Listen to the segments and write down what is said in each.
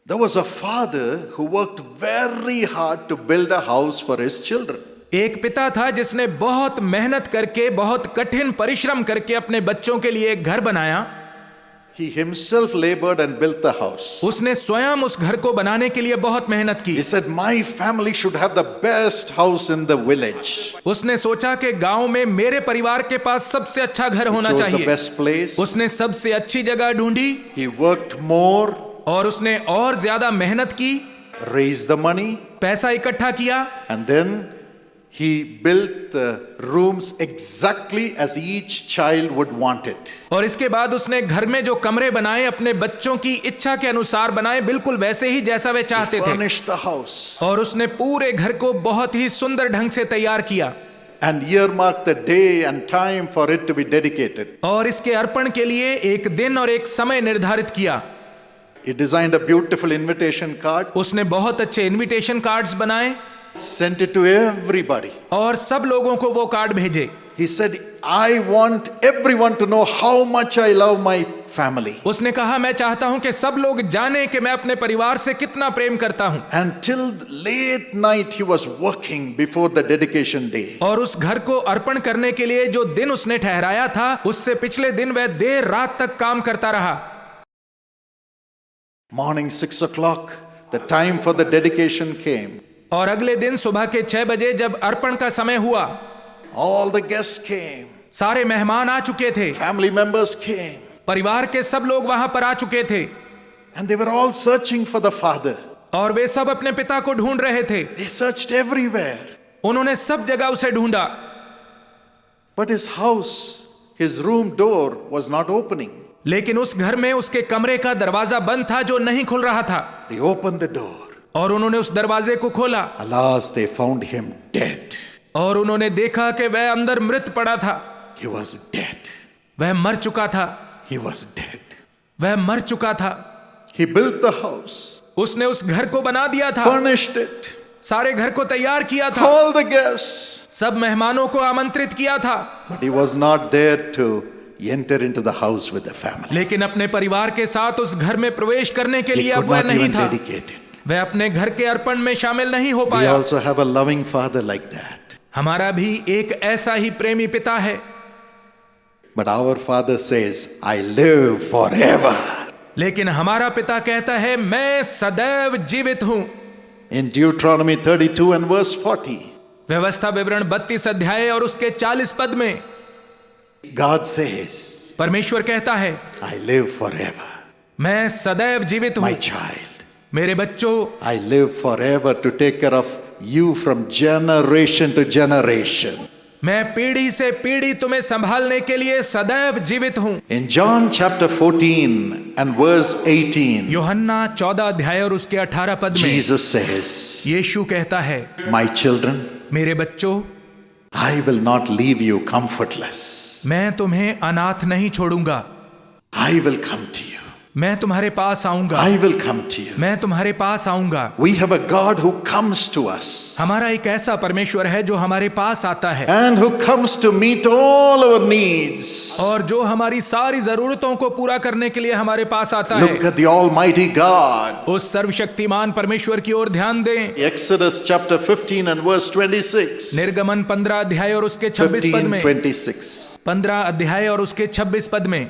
There was a father who worked very hard to build a house for his children. एक पिता था जिसने बहुत मेहनत करके, बहुत कठिन परिश्रम करके अपने बच्चों के लिए एक घर बनाया। He himself labored and built the house. उसने स्वयं उस घर को बनाने के लिए बहुत मेहनत की। He said, "My family should have the best house in the village." उसने सोचा कि गांव में मेरे परिवार के पास सबसे अच्छा घर होना Chose the चाहिए। best place. उसने सबसे अच्छी जगह ढूंढी He worked more, और उसने और ज्यादा मेहनत की, raised the money, पैसा इकट्ठा किया, and then he built the rooms exactly as each child would want it. और इसके बाद उसने घर में जो कमरे बनाए अपने बच्चों की इच्छा के अनुसार बनाए, बिल्कुल वैसे ही जैसा वे चाहते He थे। furnished the house और उसने पूरे घर को बहुत ही सुंदर ढंग से तैयार किया and earmarked the day and time for it to be dedicated. और इसके अर्पण के लिए एक दिन और एक समय निर्धारित किया। He designed a beautiful invitation card, उसने बहुत अच्छे इनविटेशन कार्ड्स बनाए sent it to everybody. और सब लोगों को वो कार्ड भेजे। He said, "I want everyone to know how much I love my family." उसने कहा, मैं चाहता हूं कि सब लोग जाने कि मैं अपने परिवार से कितना प्रेम करता हूं। And till late night he was working before the dedication day. और उस घर को अर्पण करने के लिए जो दिन उसने ठहराया था, उससे पिछले दिन वह देर रात तक काम करता रहा। Morning 6 o'clock, the time for the dedication came. और अगले दिन सुबह के 6 बजे जब अर्पण का समय हुआ, All the guests came. सारे मेहमान आ चुके थे, Family members came. परिवार के सब लोग वहां पर आ चुके थे And they were all searching for the father. और वे सब अपने पिता को ढूंढ रहे थे। They searched everywhere. उन्होंने सब जगह उसे ढूंढा, But his house, his room door was not opening. लेकिन उस घर में उसके कमरे का दरवाजा बंद था जो नहीं खुल रहा था। They opened the door. और उन्होंने उस दरवाजे को खोला Alas, they found him dead. और उन्होंने देखा कि वह अंदर मृत पड़ा था। He was dead. वह मर चुका था, He was dead. वह मर चुका था। He built the house, उसने उस घर को बना दिया था, furnished it, सारे घर को तैयार किया था, called the guests. सब मेहमानों को आमंत्रित किया था, But he was not there to enter into the house with the family. लेकिन अपने परिवार के साथ उस घर में प्रवेश करने के He लिए could अब वह not नहीं even था। dedicate it. वह अपने घर के अर्पण में शामिल नहीं हो We पाया। also have a loving father like that. हमारा भी एक ऐसा ही प्रेमी पिता है, But our father says, "I live forever." लेकिन हमारा पिता कहता है, मैं सदैव जीवित हूं। In Deuteronomy 32 and verse 40, व्यवस्था विवरण 32 अध्याय और उसके 40 पद में God says, परमेश्वर कहता है, "I live forever." मैं सदैव जीवित हूं। My child, मेरे बच्चों, I live forever to take care of you from generation to generation. मैं पीढ़ी से पीढ़ी तुम्हें संभालने के लिए सदैव जीवित हूं। In John chapter 14 and verse 18, यूहन्ना 14 अध्याय और उसके 18 पद में Jesus says, यीशु कहता है, "My children, मेरे बच्चों, I will not leave you comfortless. मैं तुम्हें अनाथ नहीं छोड़ूंगा, I will come to you. मैं तुम्हारे पास आऊंगा, I will come to you." मैं तुम्हारे पास आऊंगा। We have a God who comes to us हमारा एक ऐसा परमेश्वर है जो हमारे पास आता है and who comes to meet all our needs. और जो हमारी सारी जरूरतों को पूरा करने के लिए हमारे पास आता Look है। at the Almighty God. उस सर्वशक्तिमान परमेश्वर की ओर ध्यान दें। Exodus chapter 15 and verse 26. निर्गमन 15 अध्याय और उसके 26 पद 15, में, 26. 15 अध्याय और उसके 26 पद में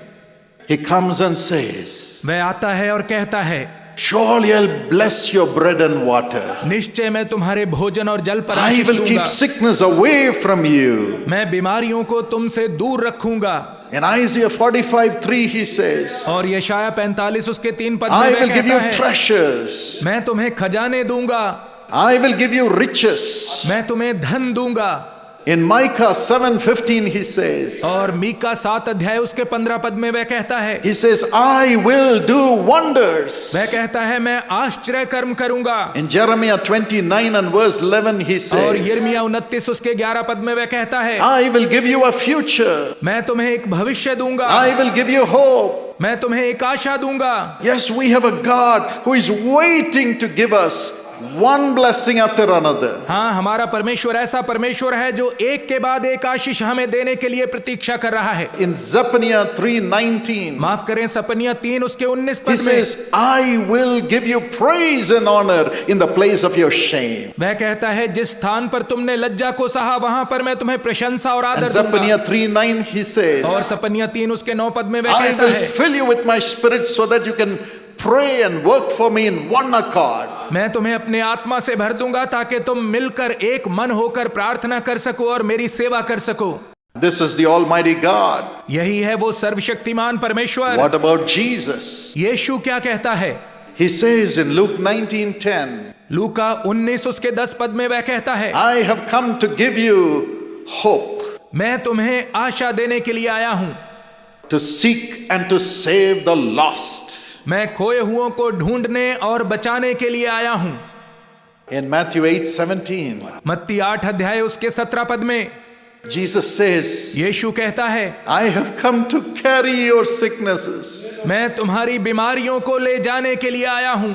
He comes and says, वह आता है और कहता है, "Surely I'll bless your bread and water. निश्चय मैं तुम्हारे भोजन और जल पर I आशीष will दूंगा, keep sickness away from you." मैं बीमारियों को तुमसे दूर रखूंगा। In Isaiah 45:3 he says, और यशाया 45 उसके 3 पद "I में वह will give कहता you है, treasures. मैं तुम्हें खजाने दूंगा, I will give you riches." मैं तुम्हें धन दूंगा। In Micah 7:15 he says, और मीका 7 अध्याय उसके 15 पद में वह कहता है, he says, "I will do wonders." वह कहता है, मैं आश्चर्य कर्म करूंगा। In Jeremiah 29 and verse 11 he और says, यिर्मयाह 29 उसके 11 पद में वह कहता है, "I will give you a future. मैं तुम्हें एक भविष्य दूंगा, I will give you hope." मैं तुम्हें एक आशा दूंगा। Yes, we have a God who is waiting to give us one blessing after another. हाँ, हमारा परमेश्वर ऐसा परमेश्वर है जो एक के बाद एक आशीष हमें देने के लिए प्रतीक्षा कर रहा है। In Zephaniah 3:19, माफ करें, सपनिया 3 उसके 19 he पद में says, I will give you praise and honor in the place of your shame. वह कहता है, जिस स्थान पर तुमने लज्जा को सहा वहां पर मैं तुम्हें प्रशंसा और And आदर दूंगा। Zephaniah 3:9, he says, और सपनिया 3 उसके 9 पद में वह I कहता will है, fill you with my spirit so that you can pray and work for me in one accord. मैं तुम्हें अपने आत्मा से भर दूंगा ताकि तुम मिलकर एक मन होकर प्रार्थना कर सको और मेरी सेवा कर सको। This is the Almighty God. यही है वो सर्वशक्तिमान परमेश्वर। What about Jesus? यीशु क्या कहता है? He says in Luke 19:10, लूका 19 उसके 10 पद में वह कहता है, I have come to give you hope, मैं तुम्हें आशा देने के लिए आया हूं, to seek and to save the lost. मैं खोए हुओं को ढूंढने और बचाने के लिए आया हूं। In Matthew 8:17, मत्ती 8 अध्याय उसके 17 पद में Jesus says, यीशु कहता है, I have come to carry your sicknesses मैं तुम्हारी बीमारियों को ले जाने के लिए आया हूं,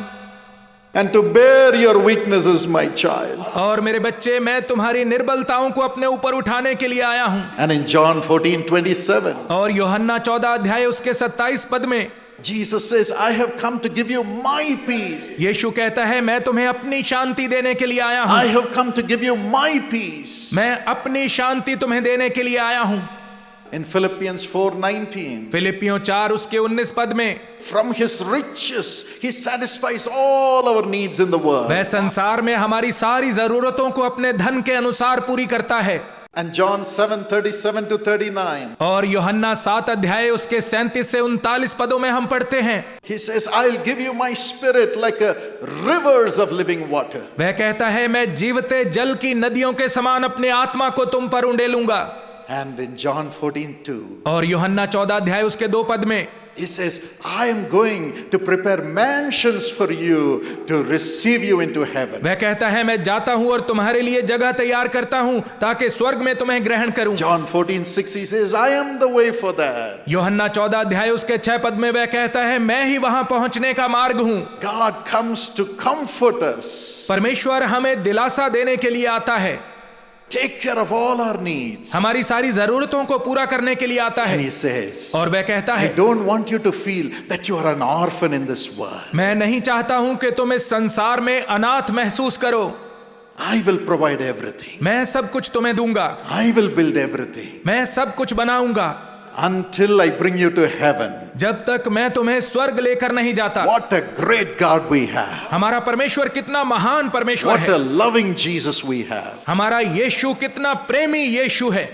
and to bear your weaknesses, my child. और मेरे बच्चे मैं तुम्हारी निर्बलताओं को अपने ऊपर उठाने के लिए आया हूं। And in John 14:27, और यूहन्ना 14 अध्याय उसके 27 पद में Jesus says, I have come to give you my peace. यीशु कहता है, मैं तुम्हें अपनी शांति देने के लिए आया हूं, I have come to give you my peace. मैं अपनी शांति तुम्हें देने के लिए आया हूं। In Philippians 4:19, फिलिपियों 4 उसके 19 पद में from his riches he satisfies all our needs in the world. वह संसार में हमारी सारी जरूरतों को अपने धन के अनुसार पूरी करता है। And John 7:37 to 39, और यूहन्ना 7 अध्याय उसके 37 से 39 पदों में हम पढ़ते हैं, he says, I'll give you my spirit like a rivers of living water. वह कहता है, मैं जीवते जल की नदियों के समान अपने आत्मा को तुम पर उंडेलूंगा। And in John 14:2, और यूहन्ना 14 अध्याय उसके 2 पद में he says, I am going to prepare mansions for you to receive you into heaven. वह कहता है, मैं जाता हूं और तुम्हारे लिए जगह तैयार करता हूं ताकि स्वर्ग में तुम्हें ग्रहण करूं। John 14:6, he says, I am the way for that. यूहन्ना 14 अध्याय उसके 6 पद में वह कहता है, मैं ही वहां पहुंचने का मार्ग हूं। God comes to comfort us, परमेश्वर हमें दिलासा देने के लिए आता है, take care of all our needs. हमारी सारी जरूरतों को पूरा करने के लिए आता And है। he says, और वह कहता I है, don't want you to feel that you are an orphan in this world. मैं नहीं चाहता हूं कि तुम इस संसार में अनाथ महसूस करो। I will provide everything. मैं सब कुछ तुम्हें दूंगा, I will build everything मैं सब कुछ बनाऊंगा, until I bring you to heaven. जब तक मैं तुम्हें स्वर्ग लेकर नहीं जाता। What a great God we have. हमारा परमेश्वर कितना महान परमेश्वर What है। a loving Jesus we have. हमारा यीशु कितना प्रेमी यीशु है।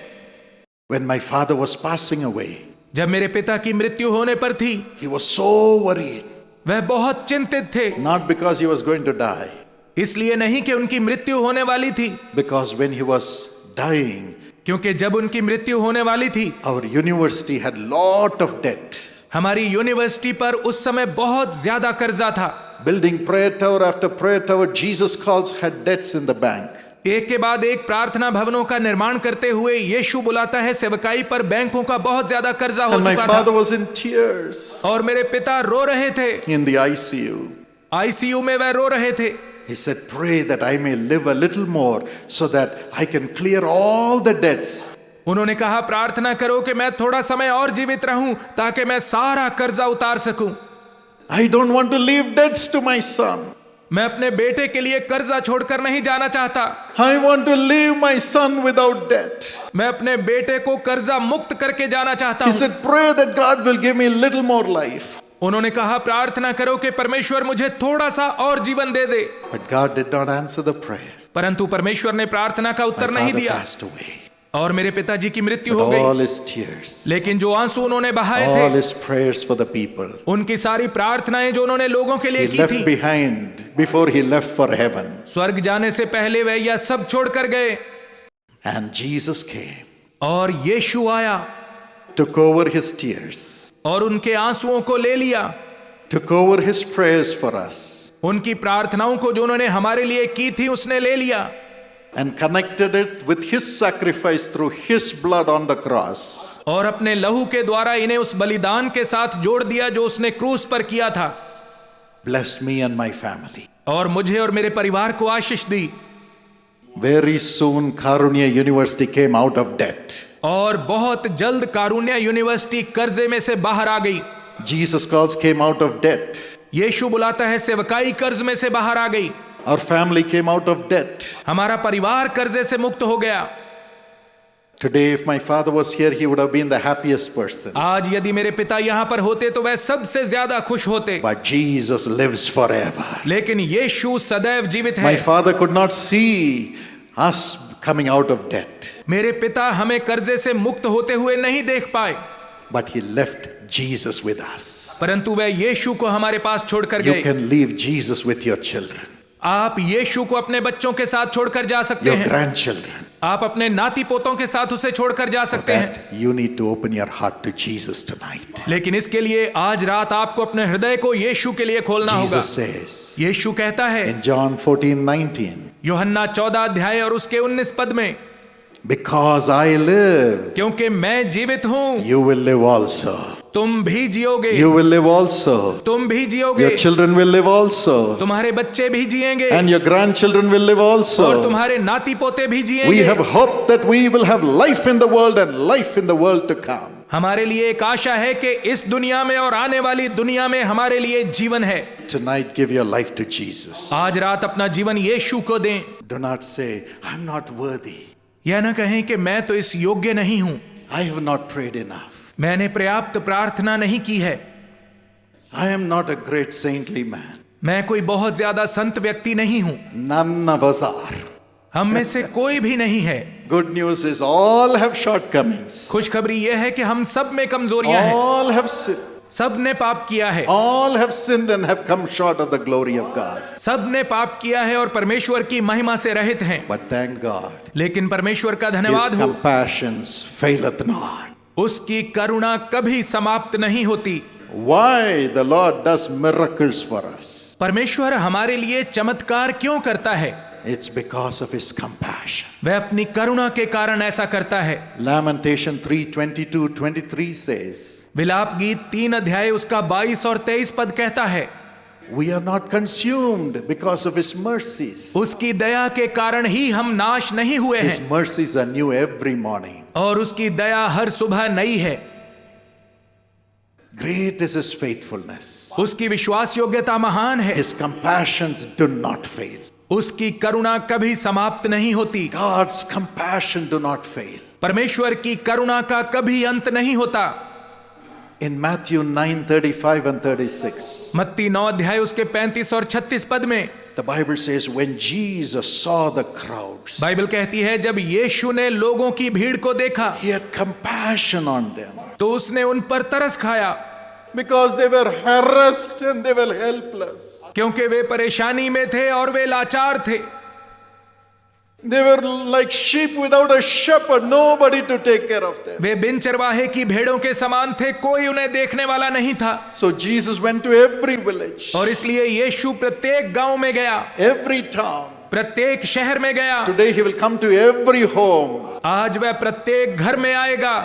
When my father was passing away, जब मेरे पिता की मृत्यु होने पर थी, he was so worried. वह बहुत चिंतित थे, Not because he was going to die, इसलिए नहीं कि उनकी मृत्यु होने वाली थी, because when he was dying, क्योंकि जब उनकी मृत्यु होने वाली थी, our university had lot of debt. हमारी यूनिवर्सिटी पर उस समय बहुत ज्यादा कर्जा था। Building prayer tower after prayer tower, Jesus calls had debts in the bank. एक के बाद एक प्रार्थना भवनों का निर्माण करते हुए यीशु बुलाता है, सेवकाई पर बैंकों का बहुत ज्यादा कर्जा हो And my चुका father था। was in tears और मेरे पिता रो रहे थे, in the ICU. आईसीयू में वह रो रहे थे। He said, pray that I may live a little more so that I can clear all the debts. उन्होंने कहा, प्रार्थना करो कि मैं थोड़ा समय और जीवित रहूं ताकि मैं सारा कर्जा उतार सकूं। I don't want to leave debts to my son. मैं अपने बेटे के लिए कर्जा छोड़कर नहीं जाना चाहता। I want to leave my son without debt. मैं अपने बेटे को कर्जा मुक्त करके जाना चाहता He हूं। said, pray that God will give me a little more life. उन्होंने कहा, प्रार्थना करो कि परमेश्वर मुझे थोड़ा सा और जीवन दे दे। But God did not answer the prayer. परंतु परमेश्वर ने प्रार्थना का My उत्तर नहीं father दिया passed away. और मेरे पिताजी की मृत्यु But हो गई। all his tears, लेकिन जो आंसू उन्होंने बहाए all थे, his prayers for the people, उनकी सारी प्रार्थनाएं जो उन्होंने लोगों के लिए he की left थी, behind before he left for heaven. स्वर्ग जाने से पहले वह यह सब छोड़कर गए। And Jesus came, और यीशु आया took over his tears, और उनके आंसुओं को ले लिया, took over his prayers for us, उनकी प्रार्थनाओं को जो उन्होंने हमारे लिए की थी उसने ले लिया and connected it with his sacrifice through his blood on the cross. और अपने लहू के द्वारा इन्हें उस बलिदान के साथ जोड़ दिया जो उसने क्रूस पर किया था। Blessed me and my family. और मुझे और मेरे परिवार को आशीष दी। Very soon, Karunya University came out of debt. और बहुत जल्द कारुण्य यूनिवर्सिटी कर्जे में से बाहर आ गई। Jesus Calls came out of debt. यीशु बुलाता है सेवकाई कर्ज में से बाहर आ गई। Our family came out of debt. हमारा परिवार कर्जे से मुक्त हो गया। Today, if my father was here, he would have been the happiest person. आज यदि मेरे पिता यहाँ पर होते तो वह सबसे ज्यादा खुश होते। But Jesus lives forever. लेकिन यीशु सदैव जीवित My है। father could not see us coming out of debt, मेरे पिता हमें कर्जे से मुक्त होते हुए नहीं देख पाए, but he left Jesus with us. परंतु वह यीशु को हमारे पास छोड़कर You गए। can leave Jesus with your children, आप यीशु को अपने बच्चों के साथ छोड़कर जा सकते your हैं। grandchildren. आप अपने नाती पोतों के साथ उसे छोड़कर जा For सकते हैं। that, you need to open your heart to Jesus tonight. लेकिन इसके लिए आज रात आपको अपने हृदय को यीशु के लिए खोलना होगा। Jesus says यीशु कहता है in John 14:19, यूहन्ना 14 अध्याय और उसके 19 पद में, because I live, क्योंकि मैं जीवित हूं you will live also. तुम भी जियोगे। You will live also. तुम भी जियोगे। Your children will live also. तुम्हारे बच्चे भी जिएंगे। And your grandchildren will live और also. तुम्हारे नाती पोते भी We जिएंगे। have hope that we will have life in the world and life in the world to come. हमारे लिए एक आशा है कि इस दुनिया में और आने वाली दुनिया में हमारे लिए जीवन है। Tonight, give your life to Jesus. आज रात अपना जीवन यीशु को दें। Do not say, I'm not worthy. यह न कहें कि मैं तो इस योग्य नहीं हूं, I have not prayed enough. मैंने पर्याप्त प्रार्थना नहीं की है, I am not a great saintly man. मैं कोई बहुत ज्यादा संत व्यक्ति नहीं हूं। None of us are. हम में से कोई भी नहीं है। Good news is all have shortcomings. खुशखबरी यह है कि हम सब में कमजोरियां हैं। All have sinned. सब ने पाप किया है। All have sinned and have come short of the glory of God. सब ने पाप किया है और परमेश्वर की महिमा से रहित हैं। But thank God, लेकिन परमेश्वर का His धन्यवाद हो, compassions faileth not. उसकी करुणा कभी समाप्त नहीं होती। Why the Lord does miracles for us? परमेश्वर हमारे लिए चमत्कार क्यों करता है? It's because of His compassion. वह अपनी करुणा के कारण ऐसा करता है। Lamentation 3:22-23 says, विलाप गीत 3 अध्याय उसका 22 और 23 पद कहता है, we are not consumed because of His mercies. उसकी दया के कारण ही हम नाश नहीं हुए His हैं mercies are new every morning. और उसकी दया हर सुबह नई है। Great is His faithfulness. उसकी विश्वास योग्यता महान है। His compassions do not fail. उसकी करुणा कभी समाप्त नहीं होती। God's compassion do not fail. परमेश्वर की करुणा का कभी अंत नहीं होता। In Matthew 9:35 and 36, मत्ती 9 अध्याय उसके 35 और 36 पद में the Bible says, when Jesus saw the crowds, Bible कहती है, जब यीशु ने लोगों की भीड़ को देखा He had compassion on them तो उसने उन पर तरस खाया, because they were harassed and they were helpless. क्योंकि वे परेशानी में थे और वे लाचार थे। They were like sheep without a shepherd, nobody to take care of them. वे बिन चरवाहे की भेड़ों के समान थे, कोई उन्हें देखने वाला नहीं था। So Jesus went to every village, और इसलिए यीशु प्रत्येक गांव में गया, every town. प्रत्येक शहर में गया। Today He will come to every home. आज वह प्रत्येक घर में आएगा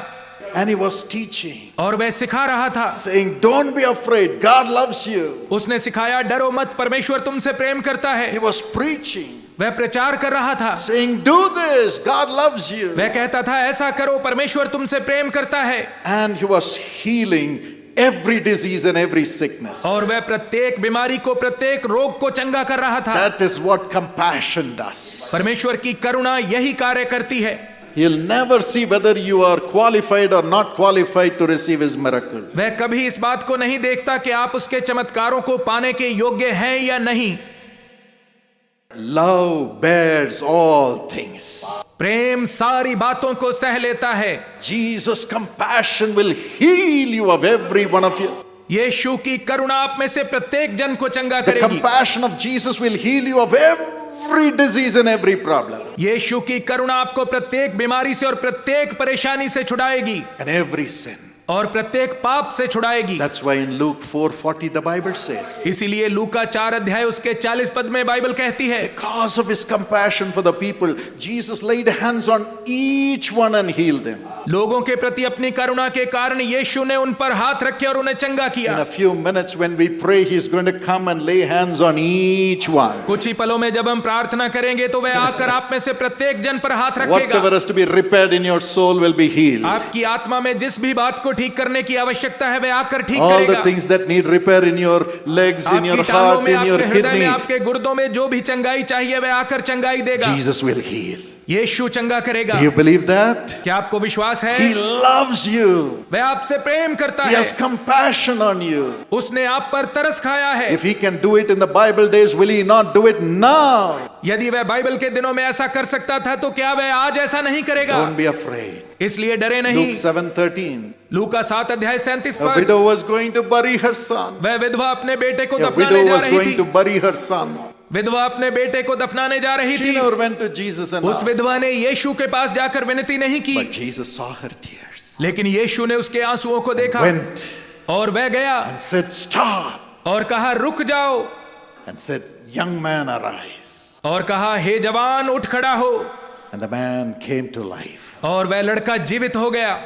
And He was teaching, और वह सिखा रहा था, saying, don't be afraid, God loves you. उसने सिखाया, डरो मत, परमेश्वर तुमसे प्रेम करता है। He was preaching, वह प्रचार कर रहा था, saying, do this, God loves you. वह कहता था, ऐसा करो, परमेश्वर तुमसे प्रेम करता है। And He was healing every disease and every sickness. और वह प्रत्येक बीमारी को, प्रत्येक रोग को चंगा कर रहा था। That is what compassion does. परमेश्वर की करुणा यही कार्य करती है। He'll never see whether you are qualified or not qualified to receive His miracle. वह कभी इस बात को नहीं देखता कि आप उसके चमत्कारों को पाने के योग्य हैं या नहीं। Love bears all things. प्रेम सारी बातों को सह लेता है। Jesus' compassion will heal you of every one of you. यीशु की करुणा आप में से प्रत्येक जन को चंगा The करेगी। compassion of Jesus will heal you of every disease and every problem. यीशु की करुणा आपको प्रत्येक बीमारी से और प्रत्येक परेशानी से छुड़ाएगी And every sin. और प्रत्येक पाप से छुड़ाएगी। That's why in Luke 4:40 the Bible says, इसीलिए लूका 4 अध्याय उसके 40 पद में बाइबल कहती है, because of his compassion for the people, Jesus laid hands on each one and healed them. लोगों के प्रति अपनी करुणा के कारण यीशु ने उन पर हाथ रखे और उन्हें चंगा In किया। a few minutes when we pray, he's going to come and lay hands on each one. कुछ ही पलों में जब हम प्रार्थना करेंगे तो वह आकर आप में से प्रत्येक जन पर हाथ रखेगा। Whatever has to be repaired in your soul will be healed. आपकी आत्मा में जिस भी बात को ठीक करने की आवश्यकता है वह आकर ठीक All the करेगा। things that need repair in your legs, in your आपकी टांगों heart, में, in your आपके हृदय में, kidney, आपके गुर्दों में जो भी चंगाई चाहिए वह आकर चंगाई देगा। Jesus will heal. यीशु चंगा करेगा। Do you believe that? क्या आपको विश्वास है? He loves you. वह आपसे प्रेम करता He है। has compassion on you. उसने आप पर तरस खाया है। If he can do it in the Bible days, will he not do it now? यदि वह बाइबल के दिनों में ऐसा कर सकता था तो क्या वह आज ऐसा नहीं करेगा? Don't be afraid. इसलिए डरे नहीं। Luke 7:13. लूका 7 अध्याय 37 A पद। widow was going to bury her son. वह विधवा अपने बेटे को A दफनाने widow जा was रही going to थी। bury her son. विधवा अपने बेटे को दफनाने जा रही She थी। never went to Jesus and उस asked. विधवा ने यीशु के पास जाकर विनती नहीं की, But Jesus saw her tears. लेकिन यीशु ने उसके आंसुओं को देखा Went और वह गया and said, Stop. और कहा रुक जाओ, And said, Young man, arise. और कहा हे जवान उठ खड़ा हो, And the man came to life. और वह लड़का जीवित हो गया।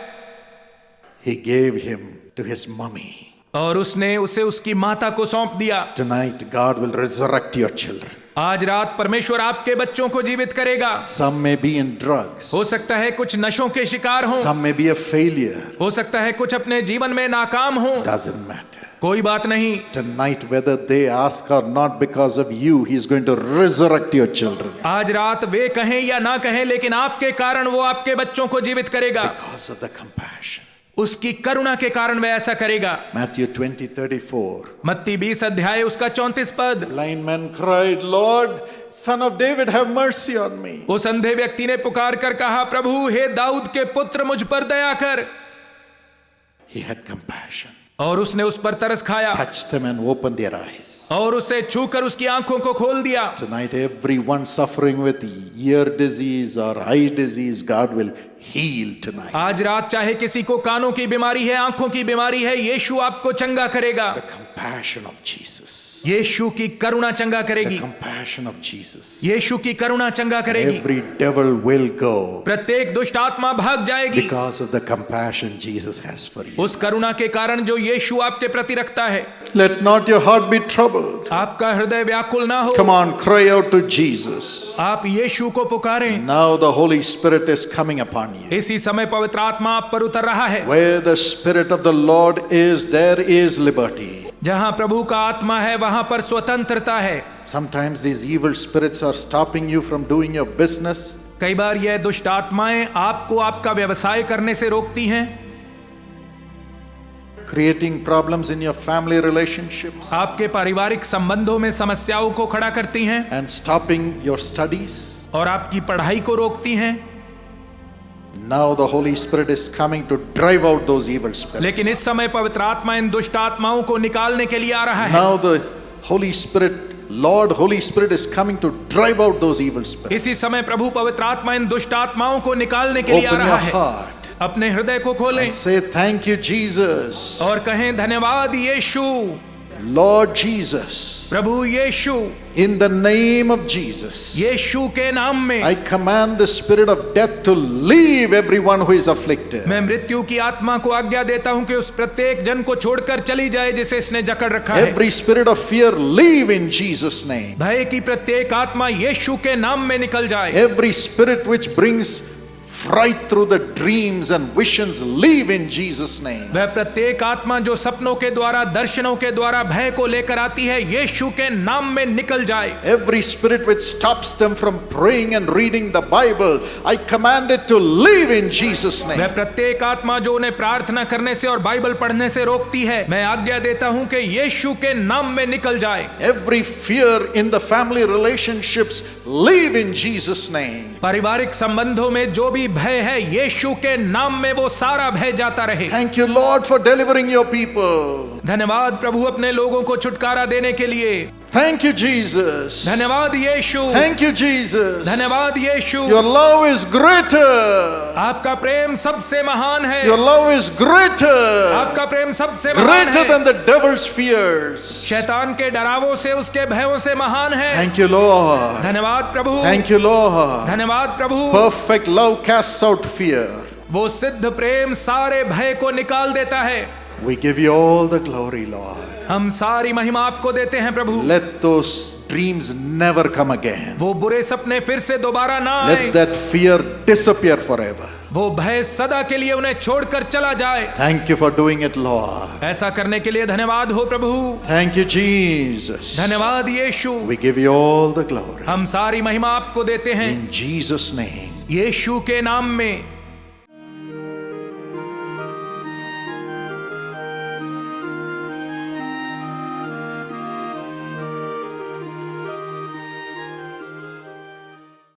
He gave him to his mummy. और उसने उसे उसकी माता को सौंप दिया। Tonight, God will resurrect your children. आज रात परमेश्वर आपके बच्चों को जीवित करेगा। Some may be in drugs. हो सकता है कुछ नशों के शिकार हों, Some may be a failure. हो सकता है कुछ अपने जीवन में नाकाम हों, Doesn't matter. कोई बात नहीं। Tonight, whether they ask or not, because of you, He's going to resurrect your children. आज रात वे कहें या ना कहें, लेकिन आपके कारण वो आपके बच्चों को जीवित करेगा। Because of the compassion. उसकी करुणा के कारण वह ऐसा करेगा। Matthew 20:34. मत्ती 20 अध्याय उसका 34 पद। Blind man cried, Lord, Son of David, have mercy on me. उस अंधे व्यक्ति ने पुकार कर कहा, प्रभु हे दाऊद के पुत्र मुझ पर दया कर। He had compassion. और उसने उस पर तरस खाया Touched them and opened their eyes. और उसे छूकर उसकी आंखों को खोल दिया। Tonight, everyone suffering with ear disease or eye disease, God will heal tonight. आज रात चाहे किसी को कानों की बीमारी है, आंखों की बीमारी है, यीशु आपको चंगा करेगा। The compassion of Jesus. यीशु की करुणा चंगा The करेगी। compassion of Jesus. यीशु की करुणा चंगा करेगी। Every devil will go प्रत्येक दुष्ट आत्मा भाग जाएगी because of the compassion Jesus has for you. उस करुणा के कारण जो यीशु आपके प्रति रखता है। Let not your heart be troubled. आपका हृदय व्याकुल ना हो। Come on, cry out to Jesus. आप यीशु को पुकारें। Now the Holy Spirit is coming upon you. इसी समय पवित्र आत्मा आप पर उतर रहा है। Where the Spirit of the Lord is, there is liberty. जहां प्रभु का आत्मा है वहां पर स्वतंत्रता है। Sometimes these evil spirits are stopping you from doing your business. कई बार यह दुष्ट आत्माएं आपको आपका व्यवसाय करने से रोकती हैं, Creating problems in your family relationships आपके पारिवारिक संबंधों में समस्याओं को खड़ा करती हैं and stopping your studies. और आपकी पढ़ाई को रोकती हैं। Now the Holy Spirit is coming to drive out those evil spirits. लेकिन इस समय पवित्र आत्मा इन दुष्ट आत्माओं को निकालने के लिए आ रहा है। Now the Holy Spirit, Lord Holy Spirit is coming to drive out those evil spirits. इसी समय प्रभु पवित्र आत्मा इन दुष्ट आत्माओं को निकालने के लिए आ Open रहा your है। heart अपने हृदय को खोलें and say, Thank you, Jesus. और कहें धन्यवाद यीशु। Lord Jesus, Prabhu Yeshu, in the name of Jesus, यीशु के नाम में I command the spirit of death to leave everyone who is afflicted. मैं मृत्यु की आत्मा को आज्ञा देता हूं कि उस प्रत्येक जन को छोड़कर चली जाए जिसे इसने जकड़ रखा है। Every spirit of fear leave in Jesus' name. भय की प्रत्येक आत्मा यीशु के नाम में निकल जाए। Every spirit which brings fright through the dreams and visions leave in Jesus' name. वह प्रत्येक आत्मा जो सपनों के द्वारा, दर्शनों के द्वारा भय को लेकर आती है, यीशु के नाम में निकल जाए। Every spirit which stops them from praying and reading the Bible, I command it to leave in Jesus' वह name. प्रत्येक आत्मा जो उन्हें प्रार्थना करने से और बाइबल पढ़ने से रोकती है, मैं आज्ञा देता हूं कि यीशु के नाम में निकल जाए। Every fear in the family relationships leave in Jesus' name. पारिवारिक संबंधों में जो भी भय है, यीशु के नाम में वो सारा भय जाता रहे। Thank you, Lord, for delivering your people. धन्यवाद प्रभु अपने लोगों को छुटकारा देने के लिए। Thank you, Jesus. धन्यवाद यीशु, Thank you, Jesus. धन्यवाद यीशु। Your love is greater. आपका प्रेम सबसे महान है, Your love is greater. आपका प्रेम सबसे महान Greater है, than the devil's fears. शैतान के डरावों से, उसके भयों से महान है। Thank you, Lord. धन्यवाद प्रभु, Thank you, Lord. धन्यवाद प्रभु। Perfect love casts out fear. वो सिद्ध प्रेम सारे भय को निकाल देता है। We give you all the glory, Lord. हम सारी महिमा आपको देते हैं प्रभु। Let those dreams never come again. वो बुरे सपने फिर से दोबारा ना आए, Let that fear disappear forever. वो भय सदा के लिए उन्हें छोड़कर चला जाए। Thank you for doing it, Lord. ऐसा करने के लिए धन्यवाद हो प्रभु। Thank you, Jesus. धन्यवाद यीशु। We give you all the glory. हम सारी महिमा आपको देते हैं In Jesus' name. यीशु के नाम में।